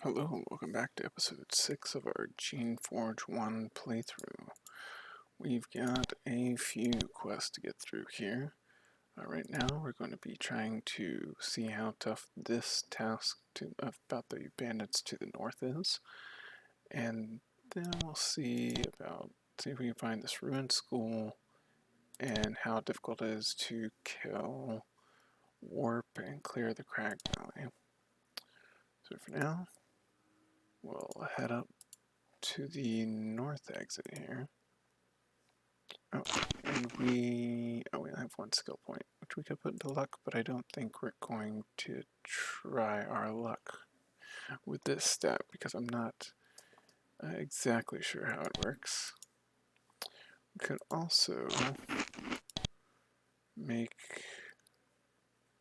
Hello and welcome back to episode 6 of our Geneforge 1 playthrough. We've got a few quests to get through here. Right now we're going to be trying to see how tough this task about the bandits to the north is. And then we'll see if we can find this ruined school and how difficult it is to kill, warp, and clear the crag valley. So for now, we'll head up to the north exit here. And we only have one skill point, which we could put into luck, but I don't think we're going to try our luck with this stat because I'm not exactly sure how it works. We could also make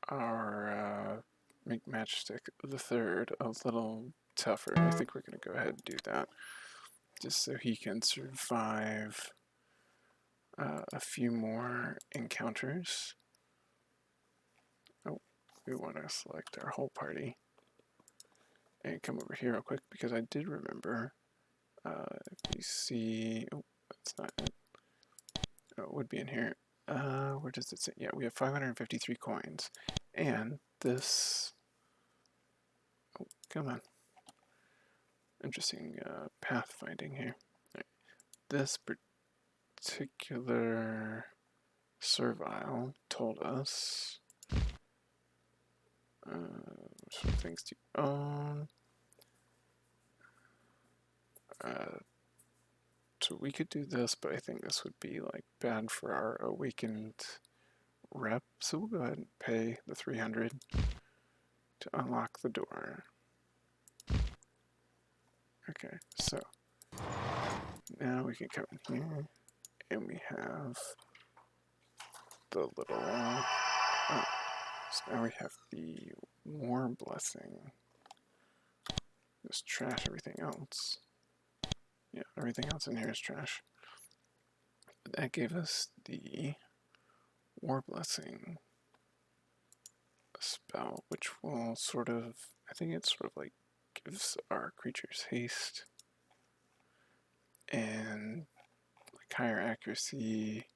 our make Matchstick the Third a little tougher. I think we're going to go ahead and do that, just so he can survive a few more encounters. Oh, we want to select our whole party and come over here real quick because I did remember if we see, oh, that's not it. Oh, it would be in here. Where does it say? Yeah, we have 553 coins. And this, oh, come on. Interesting pathfinding here. Right. This particular Servile told us some things to own. So we could do this, but I think this would be like bad for our awakened rep. So we'll go ahead and pay the 300 to unlock the door. Okay, so now we can come in here and we have the little, oh, so now we have the war blessing. Just trash everything else. Yeah, everything else in here is trash. But that gave us the war blessing spell, which will sort of, I think it sort of like gives our creatures haste and like higher accuracy,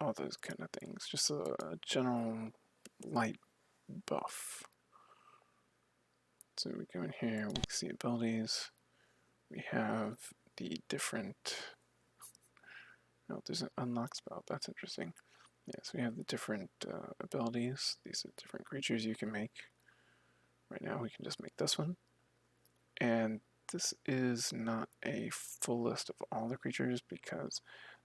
all those kind of things. Just a general light buff. So we go in here, we can see abilities. We have the different, oh, there's an unlock spell, that's interesting. Yeah, so we have the different abilities. These are different creatures you can make. Right now we can just make this one. And this is not a full list of all the creatures because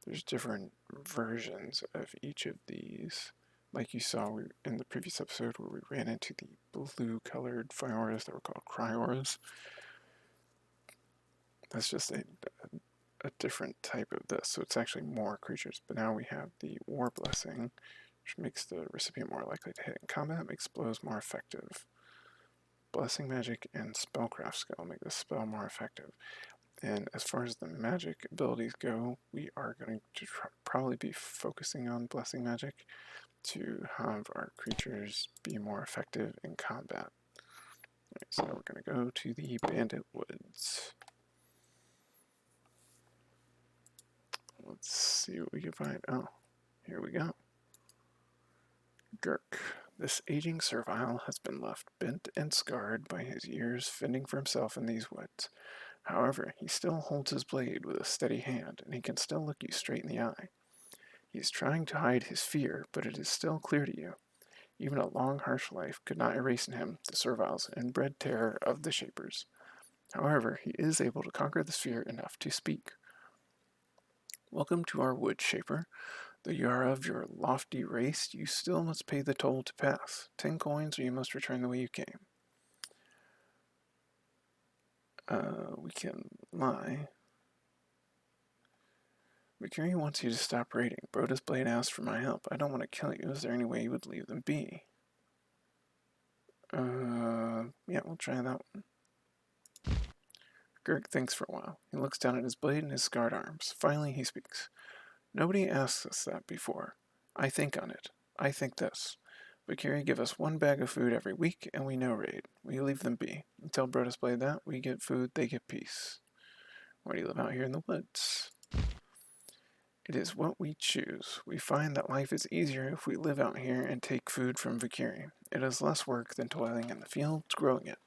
there's different versions of each of these. Like you saw in the previous episode where we ran into the blue-colored Fioras that were called Cryoras. That's just a different type of this, so it's actually more creatures. But now we have the War Blessing, which makes the recipient more likely to hit in combat, makes blows more effective. Blessing magic and spellcraft skill make the spell more effective. And as far as the magic abilities go, we are going to probably be focusing on blessing magic to have our creatures be more effective in combat. Right, so we're going to go to the Bandit Woods. Let's see what we can find. Oh, here we go. Ghurk. This aging servile has been left bent and scarred by his years fending for himself in these woods. However, he still holds his blade with a steady hand, and he can still look you straight in the eye. He is trying to hide his fear, but it is still clear to you. Even a long, harsh life could not erase in him the servile's inbred terror of the Shapers. However, he is able to conquer this fear enough to speak. Welcome to our wood, Shaper. Though you are of your lofty race, you still must pay the toll to pass. 10 coins, or you must return the way you came. We can lie. Mercury wants you to stop raiding. Broda's blade asked for my help. I don't want to kill you. Is there any way you would leave them be? Yeah, we'll try that one. Ghurk thinks for a while. He looks down at his blade and his scarred arms. Finally, he speaks. Nobody asked us that before. I think on it. I think this. Vakiri give us 1 bag of food every week, and we no raid. We leave them be. Tell Brodus Blade that. We get food, they get peace. Why do you live out here in the woods? It is what we choose. We find that life is easier if we live out here and take food from Vikiri. It is less work than toiling in the fields growing it.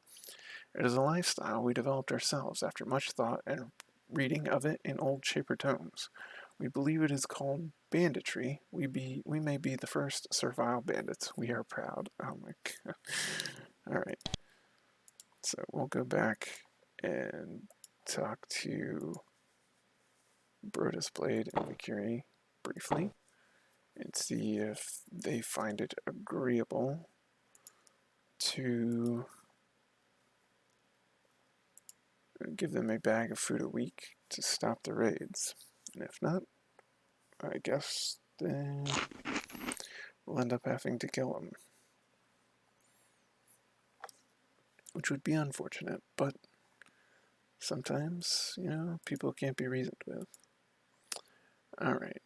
It is a lifestyle we developed ourselves after much thought and reading of it in old Shaper tomes. We believe it is called banditry. We may be the first servile bandits. We are proud. Oh my god. Alright. So we'll go back and talk to Brodus Blade and Vikiri briefly and see if they find it agreeable to give them a bag of food a week to stop the raids. And if not, I guess then we'll end up having to kill them. Which would be unfortunate, but sometimes, you know, people can't be reasoned with. Alright,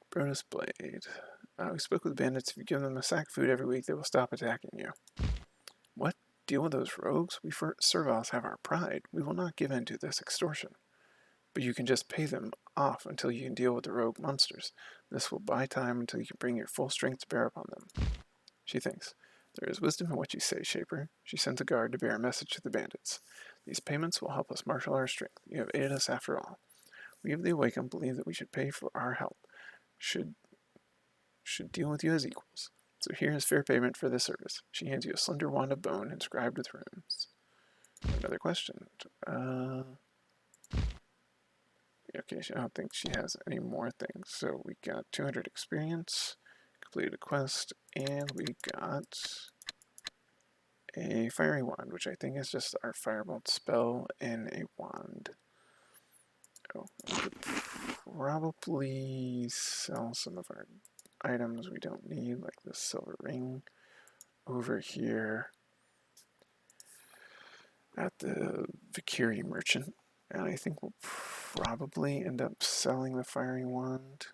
Brodus Blade. We spoke with the bandits. If you give them a sack of food every week, they will stop attacking you. What? Deal with those rogues? We Serviles have our pride. We will not give in to this extortion. But you can just pay them off until you can deal with the rogue monsters. This will buy time until you can bring your full strength to bear upon them. She thinks. There is wisdom in what you say, Shaper. She sends a guard to bear a message to the bandits. These payments will help us marshal our strength. You have aided us after all. We of the Awakened believe that we should pay for our help. Should deal with you as equals. So here is fair payment for this service. She hands you a slender wand of bone inscribed with runes. Another question. Okay, I don't think she has any more things. So we got 200 experience, completed a quest, and we got a fiery wand, which I think is just our firebolt spell and a wand. Oh, we could probably sell some of our items we don't need, like the silver ring, over here at the Vikiri merchant. And I think we'll probably end up selling the fiery wand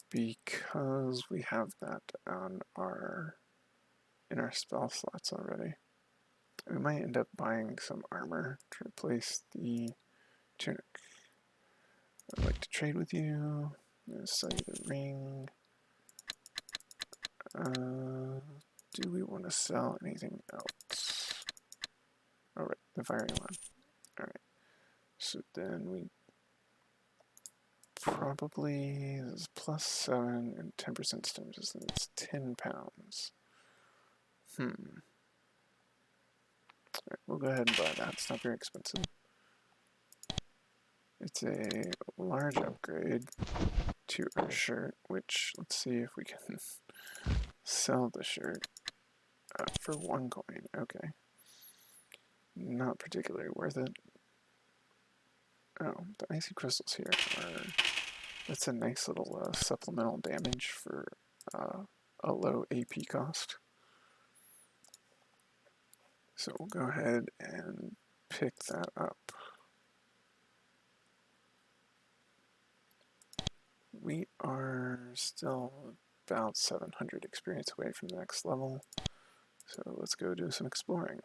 because we have that on in our spell slots already. We might end up buying some armor to replace the tunic. I'd like to trade with you. I'm going to sell you the ring. Do we want to sell anything else? Alright, the fiery one. Alright. So then we probably, this is plus 7 and 10% stim resistance. It's 10 pounds. Alright, we'll go ahead and buy that. It's not very expensive. It's a large upgrade to our shirt, which, let's see if we can sell the shirt for 1 coin. Okay. Not particularly worth it. Oh, the icy crystals here are, that's a nice little supplemental damage for a low AP cost. So we'll go ahead and pick that up. We are still about 700 experience away from the next level, so let's go do some exploring.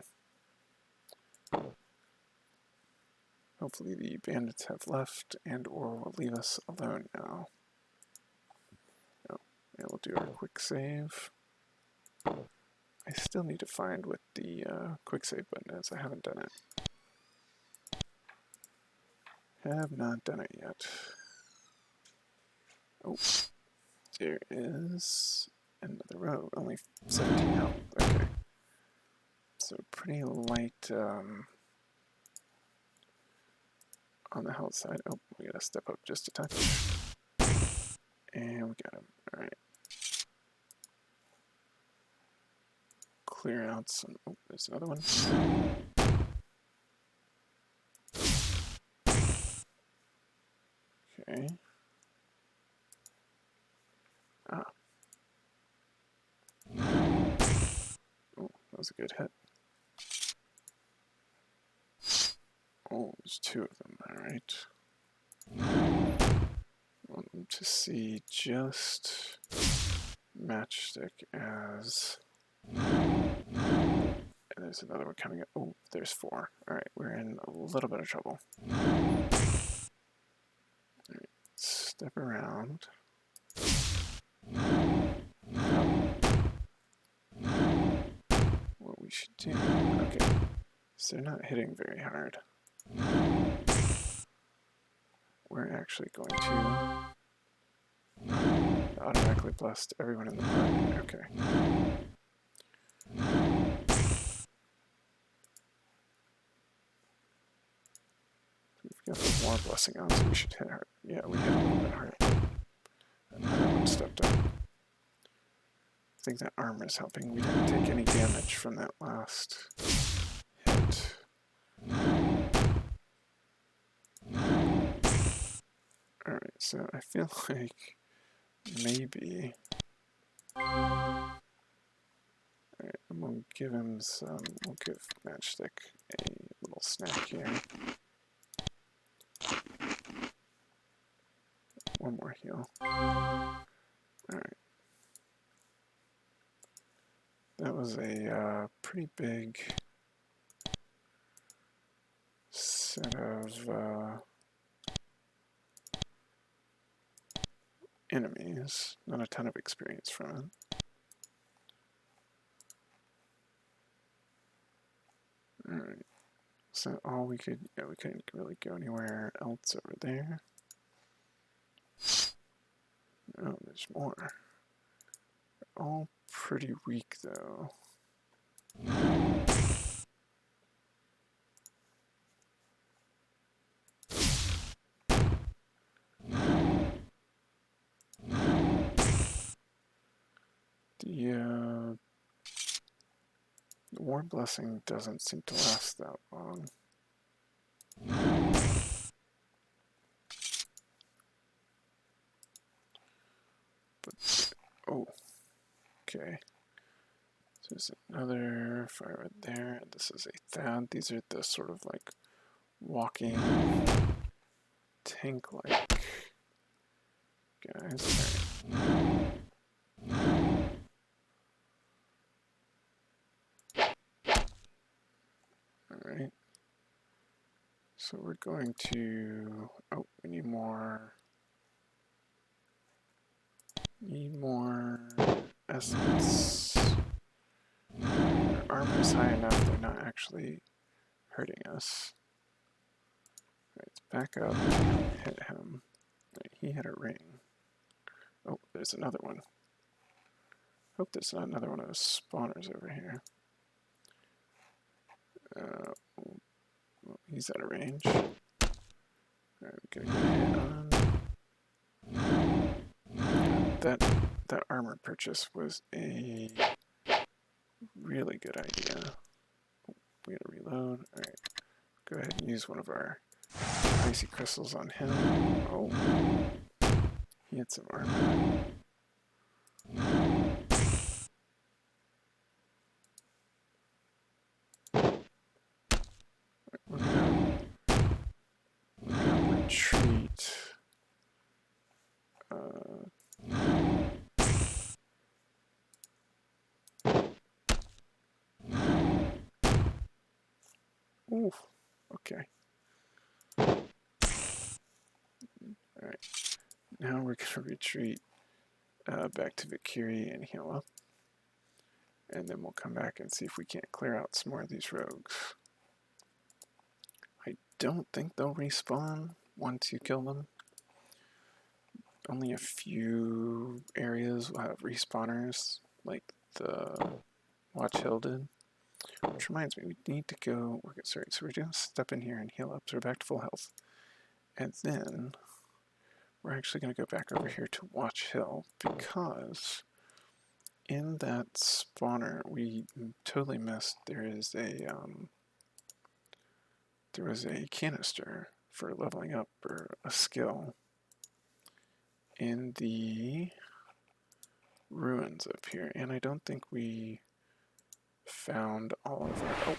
Hopefully the bandits have left and or will leave us alone now. Oh, and we'll do our quick save. I still need to find what the quick save button is. I haven't done it. Have not done it yet. Oh, there is another rogue. Only 17 health. Okay. So pretty light on the health side. Oh, we gotta step up just a touch. And we got him. Alright. Clear out some. Oh, there's another one. Okay. Ah. Oh, that was a good hit. Oh, there's 2 of them, alright. Want them to see just Matchstick as and there's another one coming up. Oh, there's 4. Alright, we're in a little bit of trouble. Alright, step around. What we should do... Okay, so they're not hitting very hard. We're actually going to automatically blast everyone in the party. Okay. We've got the war blessing on, so we should hit hard. Yeah, we hit a little bit hard. Another one stepped up. I think that armor is helping. We didn't take any damage from that last hit. Alright, so I feel like maybe... Alright, I'm gonna give him some... We'll give Matchstick a little snack here. One more heal. Alright. That was a pretty big set of enemies. Not a ton of experience from it. Alright. So all we could, yeah, we couldn't really go anywhere else over there. Oh, there's more. They're all pretty weak though. The War Blessing doesn't seem to last that long. But, oh, okay. So there's another fire right there. This is a Thahd. These are the sort of like walking tank-like guys. Alright. So we're going to... Oh, we need more... essence. Our armor is high enough, they're not actually hurting us. Alright, let's back up, hit him. Right, he had a ring. Oh, there's another one. Hope there's not another one of those spawners over here. Well, he's out of range. Alright, we gotta get a hit on. Yeah, that armor purchase was a really good idea. We gotta reload. Alright, go ahead and use one of our icy crystals on him. Oh, he had some armor. We're gonna retreat. Ooh, okay. Alright, now we're gonna retreat back to Vikiri and heal up. And then we'll come back and see if we can't clear out some more of these rogues. I don't think they'll respawn once you kill them. Only a few areas will have respawners, like the Watch Hill did. Which reminds me, we need to go... Sorry, so we're going to step in here and heal up, so we're back to full health. And then we're actually going to go back over here to Watch Hill, because in that spawner we totally missed. There was a canister for leveling up, or a skill, in the ruins up here, and I don't think we found all of our...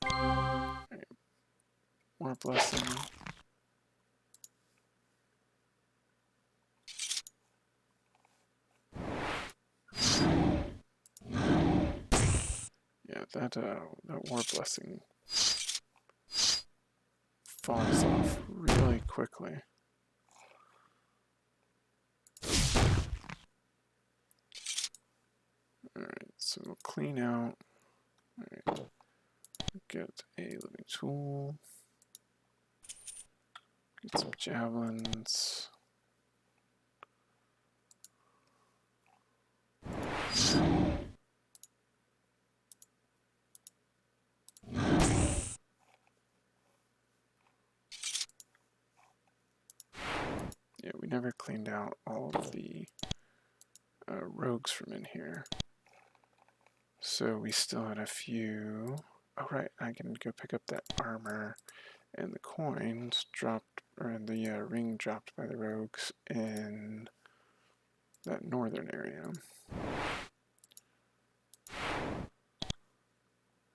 Oh. Right. More blessing. Yeah, that war blessing falls off really quickly. Alright, so we'll clean out. Alright, get a living tool. Get some javelins. Yeah, we never cleaned out all of the rogues from in here. So we still had a few. Oh, right, I can go pick up that armor and the coins dropped, or the ring dropped by the rogues in that northern area.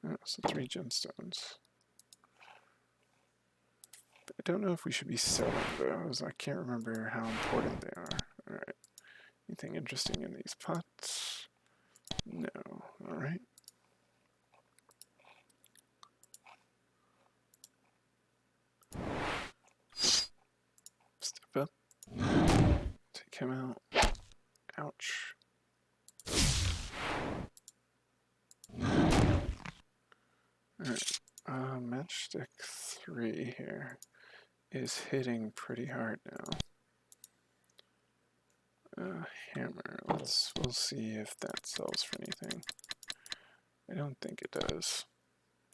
Oh, so 3 gemstones. I don't know if we should be selling those. I can't remember how important they are. Alright. Anything interesting in these pots? No. Alright. Step up. Take him out. Ouch. Alright. Matchstick 3 here is hitting pretty hard now. Hammer. We'll see if that sells for anything. I don't think it does.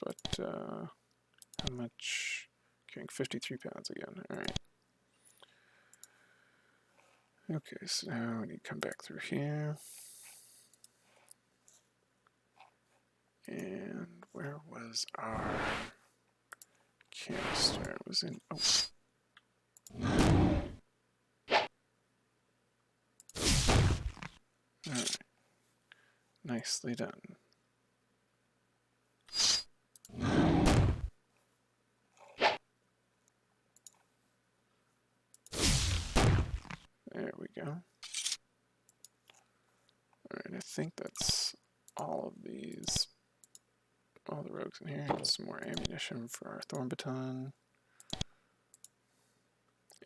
But how much? Carrying 53 pounds again. Alright. Okay, so now we need to come back through here. And where was our canister? It was in. Oh. Alright. Nicely done. There we go. Alright, I think that's all of these. All the rogues in here. Get some more ammunition for our thorn baton.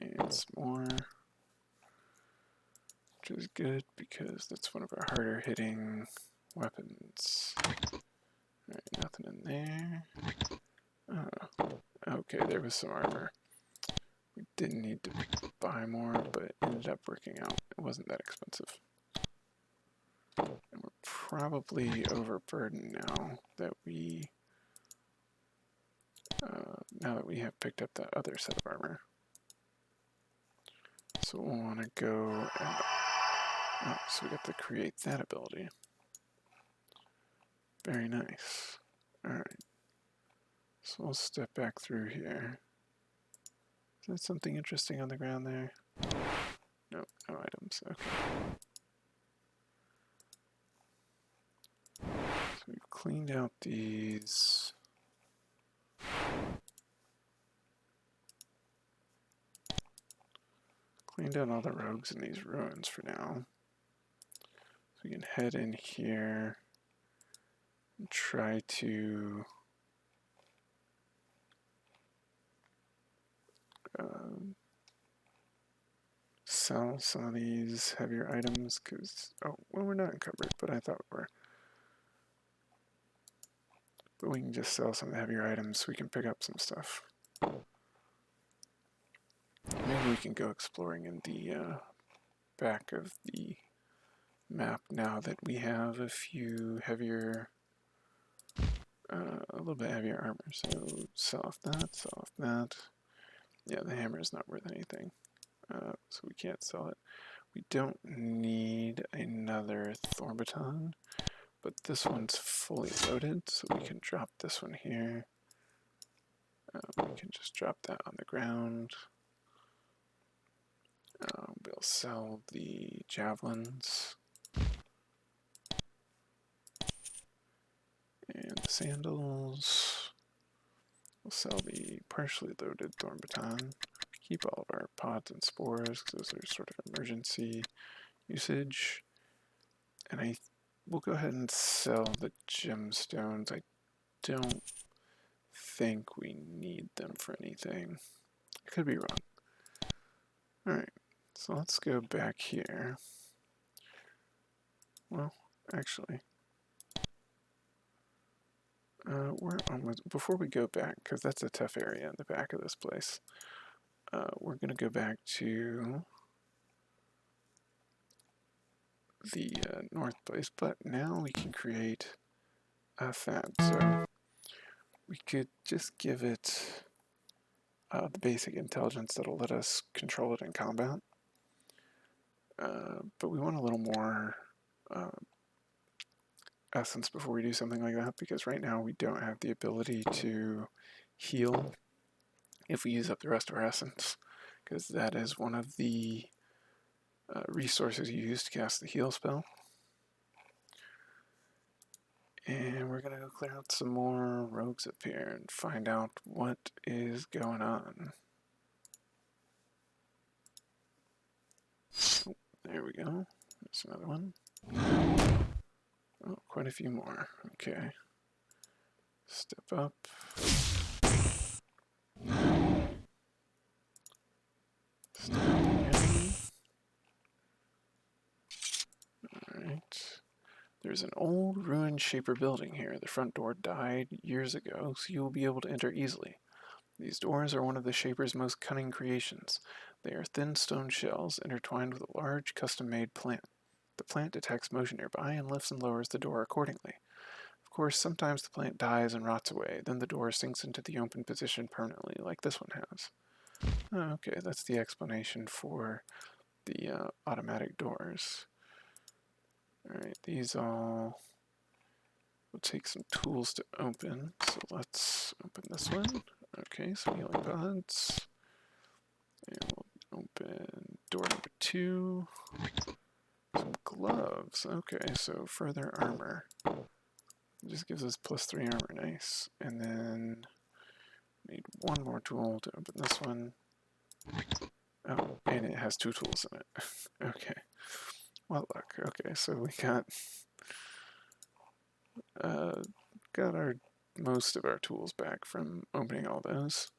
And some more. Which is good because that's one of our harder hitting weapons. Alright, nothing in there. Oh, okay, there was some armor. We didn't need to buy more, but it ended up working out. It wasn't that expensive. And we're probably overburdened now that we have picked up that other set of armor. So we'll want to go and so we got to create that ability. Very nice. Alright. So we'll step back through here. Is there something interesting on the ground there? Nope, no items. Okay. So we've cleaned out these. Cleaned out all the rogues in these ruins for now. So we can head in here and try to sell some of these heavier items because, oh, well, we're not encumbered, but I thought we were. But we can just sell some of the heavier items so we can pick up some stuff. Maybe we can go exploring in the back of the map now that we have a few heavier, a little bit heavier armor. So sell off that, sell off that. Yeah, the hammer is not worth anything, so we can't sell it. We don't need another thorn baton, but this one's fully loaded, so we can drop this one here. We can just drop that on the ground. We'll sell the javelins and the sandals. We'll sell the partially loaded thorn baton. Keep all of our pods and spores because those are sort of emergency usage. And we'll go ahead and sell the gemstones. I don't think we need them for anything. I could be wrong. Alright, so let's go back here. Well, actually, before we go back, because that's a tough area in the back of this place, we're going to go back to the north place, but now we can create a Thahd. So we could just give it the basic intelligence that'll let us control it in combat. But we want a little more essence before we do something like that, because right now we don't have the ability to heal if we use up the rest of our essence, because that is one of the resources you use to cast the heal spell. And we're going to go clear out some more rogues up here and find out what is going on. Oh, there we go. There's another one. Oh, quite a few more. Okay. Step up. Step up again. Alright. There's an old ruined Shaper building here. The front door died years ago, so you will be able to enter easily. These doors are one of the Shaper's most cunning creations. They are thin stone shells intertwined with a large custom-made plant. The plant detects motion nearby and lifts and lowers the door accordingly. Of course, sometimes the plant dies and rots away, then the door sinks into the open position permanently, like this one has. Oh, okay, that's the explanation for the automatic doors. Alright, these all will take some tools to open, so let's open this one. Okay, some healing pods. And we'll open door number 2. Some gloves. Okay, so further armor. It just gives us +3 armor, nice. And then need one more tool to open this one. Oh, and it has 2 tools in it. Okay. Well, luck. Okay, so we got our most of our tools back from opening all those.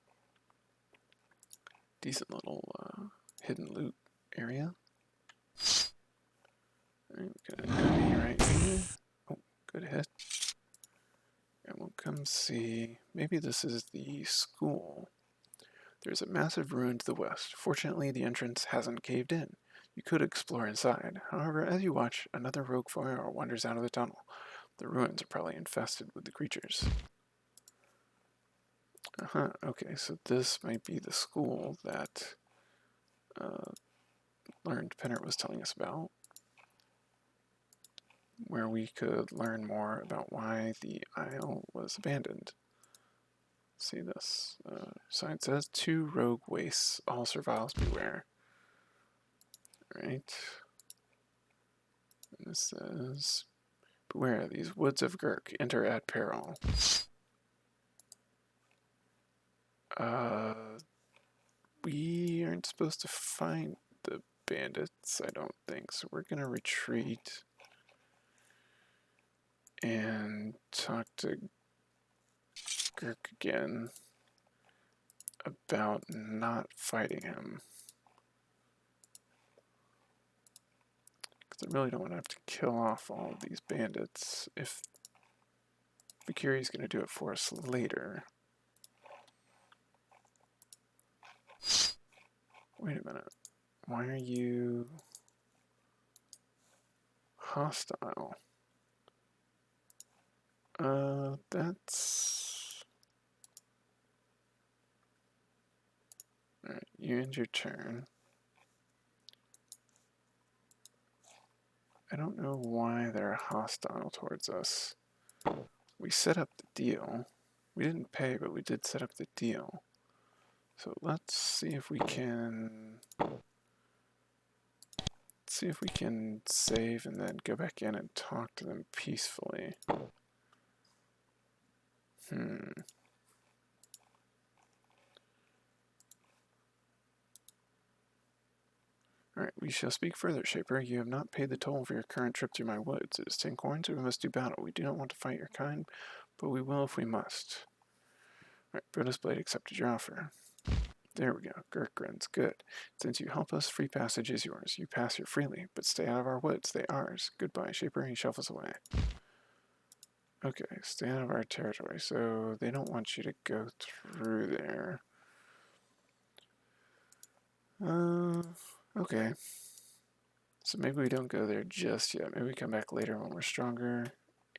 Decent little hidden loot area. Alright, we got an enemy right here. Oh, good hit. And we'll come see. Maybe this is the school. There's a massive ruin to the west. Fortunately, the entrance hasn't caved in. You could explore inside. However, as you watch, another rogue fire wanders out of the tunnel. The ruins are probably infested with the creatures. Okay, so this might be the school that Learned Pennant was telling us about, where we could learn more about why the isle was abandoned. See this. Sign says 2 rogue wastes, all Serviles beware. Right. And this says, beware, these woods of Ghurk, enter at peril. We aren't supposed to find the bandits, I don't think, so we're gonna retreat and talk to Ghurk again about not fighting him. Because I really don't want to have to kill off all of these bandits if Bakiri's going to do it for us later. Wait a minute. Why are you hostile? That's... Alright, you end your turn. I don't know why they're hostile towards us. We set up the deal. We didn't pay, but we did set up the deal. So let's see if we can... save and then go back in and talk to them peacefully. Alright, we shall speak further, Shaper. You have not paid the toll for your current trip through my woods. It is 10 coins, or we must do battle. We do not want to fight your kind, but we will if we must. Alright, Brutus Blade accepted your offer. There we go. Ghurk grins. Good. Since you help us, free passage is yours. You pass here freely, but stay out of our woods. They ours. Goodbye, Shaper. He shuffles away. Okay, stay out of our territory. So they don't want you to go through there. Okay. So maybe we don't go there just yet. Maybe we come back later when we're stronger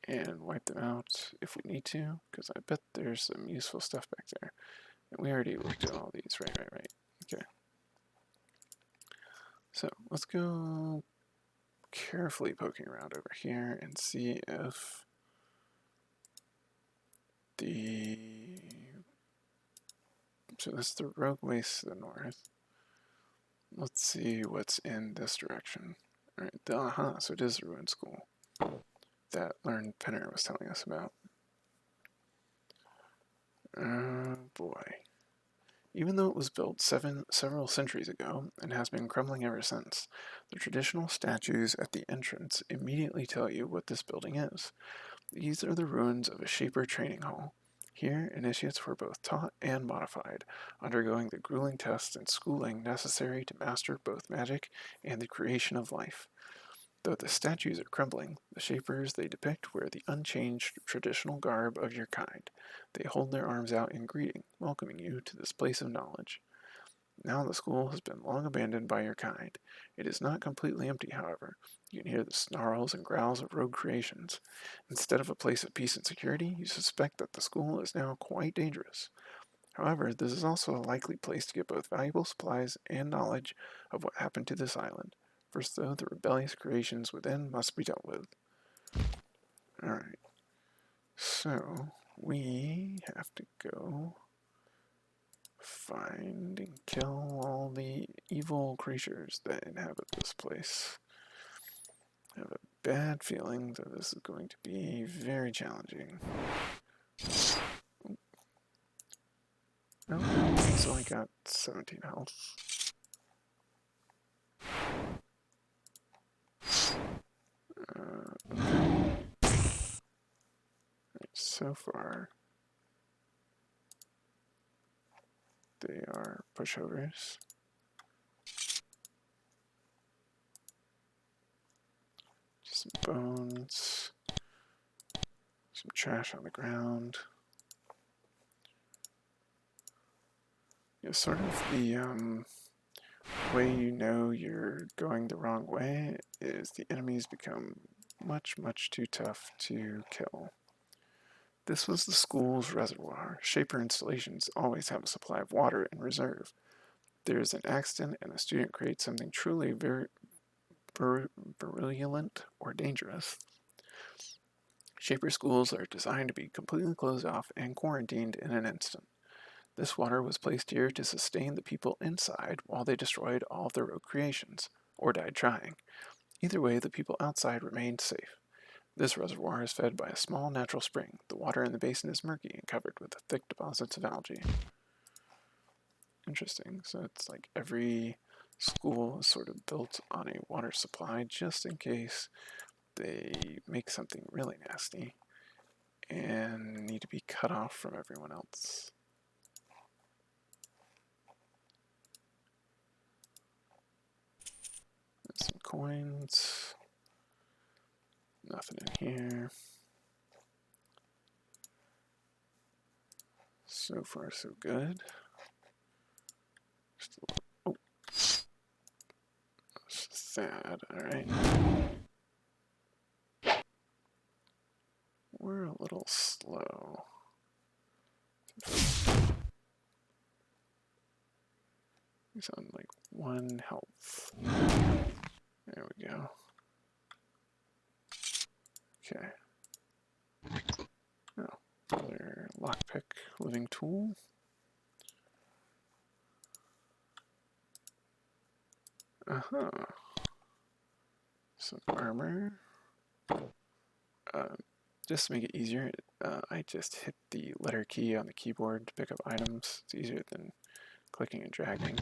and wipe them out if we need to, because I bet there's some useful stuff back there. And we already looked at all these. Right. Okay. So let's go carefully poking around over here and see if so this is the rogue waste to the north. Let's see what's in this direction. Alright, so it is the ruined school that Learned Penner was telling us about. Oh boy. Even though it was built several centuries ago and has been crumbling ever since, the traditional statues at the entrance immediately tell you what this building is. These are the ruins of a Shaper training hall. Here, initiates were both taught and modified, undergoing the grueling tests and schooling necessary to master both magic and the creation of life. Though the statues are crumbling, the Shapers they depict wear the unchanged traditional garb of your kind. They hold their arms out in greeting, welcoming you to this place of knowledge. Now the school has been long abandoned by your kind. It is not completely empty, however. You can hear the snarls and growls of rogue creations. Instead of a place of peace and security, you suspect that the school is now quite dangerous. However, this is also a likely place to get both valuable supplies and knowledge of what happened to this island. First, though, the rebellious creations within must be dealt with. Alright. So, we have to go find and kill all the evil creatures that inhabit this place. I have a bad feeling that this is going to be very challenging. Oh, it's only got 17 health. Okay. So far, they are pushovers. Just some bones, some trash on the ground. Yeah, sort of the way you know you're going the wrong way is the enemies become much too tough to kill. This was the school's reservoir. Shaper installations always have a supply of water in reserve. There's an accident and a student creates something truly very virulent or dangerous. Shaper schools are designed to be completely closed off and quarantined in an instant. This water was placed here to sustain the people inside while they destroyed all of their rogue creations, or died trying. Either way, the people outside remained safe. This reservoir is fed by a small natural spring. The water in the basin is murky and covered with thick deposits of algae. Interesting. So it's like every school is sort of built on a water supply just in case they make something really nasty and need to be cut off from everyone else. There's some coins. Nothing in here. So far, so good. Oh, sad. All right. We're a little slow. He's on like 1 health. There we go. Okay. Oh, another lockpick living tool. Some armor. Just to make it easier, I just hit the letter key on the keyboard to pick up items. It's easier than clicking and dragging.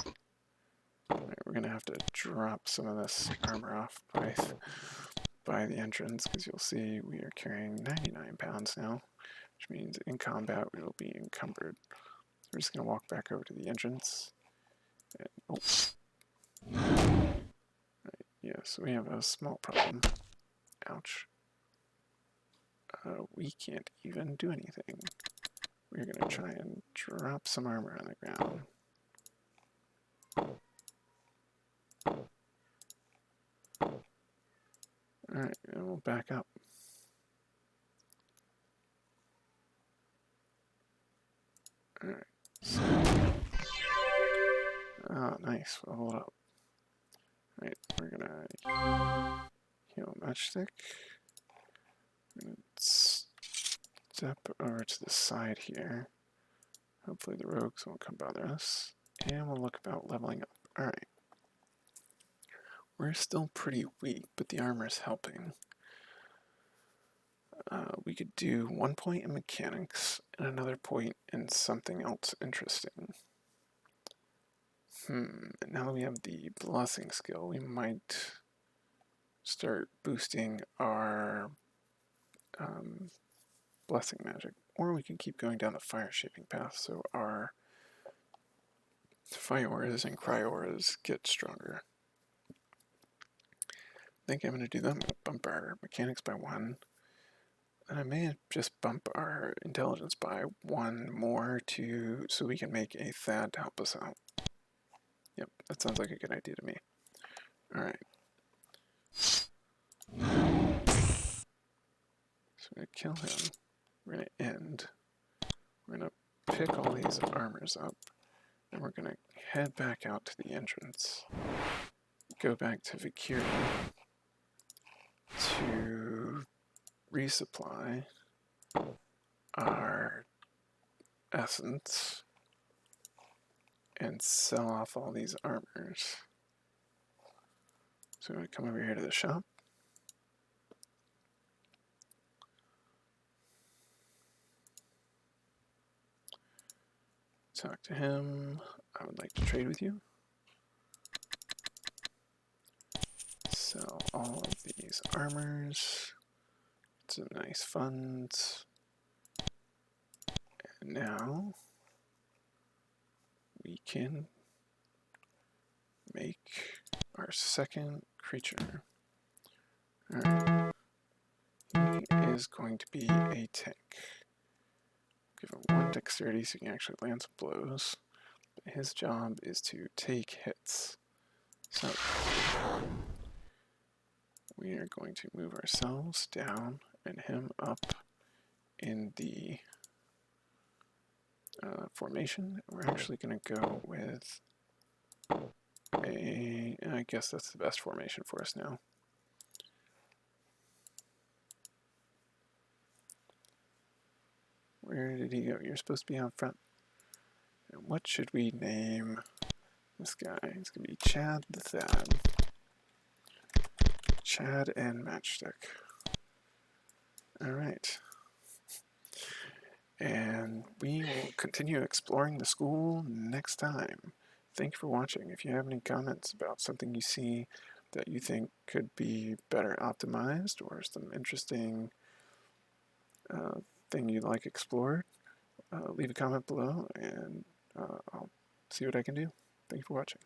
Alright, we're gonna have to drop some of this armor off by the entrance, because you'll see we are carrying 99 pounds now, which means in combat we will be encumbered. We're just gonna walk back over to the entrance. And, oh. Right, yes, we have a small problem. Ouch. We can't even do anything. We're gonna try and drop some armor on the ground. Alright, and we'll back up. Alright, so... Ah, nice, well, hold up. Alright, we're gonna heal matchstick. We're gonna step over to the side here. Hopefully the rogues won't come bother us. And we'll look about leveling up. Alright. We're still pretty weak, but the armor's helping. We could do 1 point in mechanics and another point in something else interesting. Now that we have the blessing skill, we might start boosting our blessing magic. Or we can keep going down the fire shaping path so our fire auras and cry auras get stronger. I think I'm going to do that. I'm going to bump our mechanics by 1. And I may just bump our intelligence by 1 more so we can make a Thahd to help us out. Yep, that sounds like a good idea to me. Alright. So I'm going to kill him. We're going to end. We're going to pick all these armors up. And we're going to head back out to the entrance. Go back to Vikiri to resupply our essence and sell off all these armors. So I'm going to come over here to the shop. Talk to him. I would like to trade with you. Sell all of these armors. Some nice funds. And now we can make our second creature. Alright. He is going to be a tank. Give him 1 dexterity so he can actually land some blows. His job is to take hits. So we are going to move ourselves down and him up in the formation. We're actually going to go with I guess that's the best formation for us now. Where did he go? You're supposed to be out front. And what should we name this guy? It's going to be Chad the Thahd. Chad and Matchstick. Alright. And we will continue exploring the school next time. Thank you for watching. If you have any comments about something you see that you think could be better optimized or some interesting thing you'd like explored, leave a comment below and I'll see what I can do. Thank you for watching.